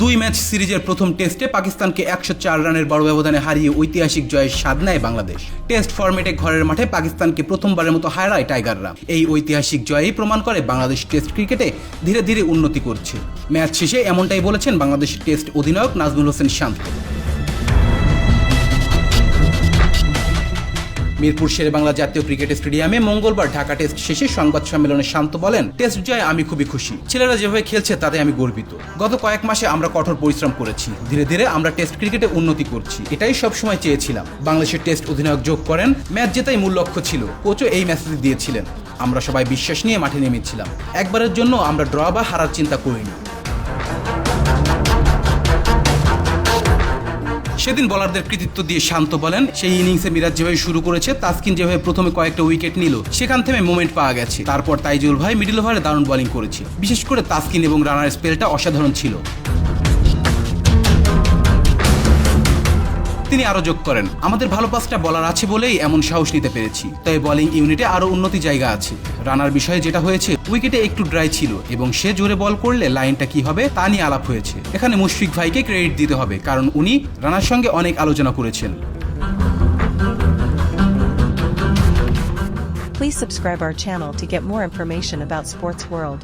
2 match সিরিজের প্রথম টেস্টে পাকিস্তানকে 104 রানের বড় ব্যবধানে হারিয়ে ঐতিহাসিক জয়ের স্বাদ নেয় বাংলাদেশ। টেস্ট ফরম্যাটে ঘরের মাঠে পাকিস্তানকে প্রথমবারের মতো হারায় টাইগাররা। এই ঐতিহাসিক জয়ই প্রমাণ করে বাংলাদেশ টেস্ট ক্রিকেটে ধীরে ধীরে উন্নতি করছে। ম্যাচ শেষে এমনটাই বলেছেন বাংলাদেশ টেস্ট অধিনায়ক নাজমুল হোসেন শান্ত। মিরপুর শেরেবাংলা জাতীয় ক্রিকেট স্টেডিয়ামে মঙ্গলবার ঢাকা টেস্ট শেষে সংবাদ সম্মেলনে শান্ত বলেন, টেস্ট জয়ে আমি খুবই খুশি। ছেলেরা যেভাবে খেলছে তাতে আমি গর্বিত। গত কয়েক মাসে আমরা কঠোর পরিশ্রম করেছি। ধীরে ধীরে আমরা টেস্ট ক্রিকেটে উন্নতি করছি। এটাই সবসময় চেয়েছিলাম। বাংলাদেশের টেস্ট অধিনায়ক যোগ করেন, ম্যাচ জেতাই মূল লক্ষ্য ছিল। কোচও এই মেসেজ দিয়েছিলেন। আমরা সবাই বিশ্বাস নিয়ে মাঠে নেমেছিলাম। একবারের জন্য আমরা ড্র বা হারার চিন্তা করিনি। সেদিন বোলারদের কৃতিত্ব দিয়ে শান্ত বলেন, সেই ইনিংসে মিরাজ যেভাবে শুরু করেছে, তাসকিন যেভাবে প্রথমে কয়েকটা উইকেট নিল, সেখান থেকে মোমেন্ট পাওয়া গেছে। তারপর তাইজুল ভাই মিডল ওভারে দারুণ বোলিং করেছে। বিশেষ করে তাসকিন এবং রানার স্পেলটা অসাধারণ ছিল। তিনি আরো যোগ করেন, আমাদের ভালো 5টা বলার আছে বলেই এমন সাহস নিতে পেরেছি। তবে বোলিং ইউনিটে আরো উন্নতি জায়গা আছে। রানার বিষয়ে যেটা হয়েছে, উইকেটে একটু ড্রাই ছিল এবং সে জোরে বল করলে লাইনটা কি হবে তা নিয়ে আলাপ হয়েছে। এখানে মুশফিক ভাইকে ক্রেডিট দিতে হবে, কারণ উনি রানার সঙ্গে অনেক আলোচনা করেছেন। Please subscribe our channel to get more information about Sports World.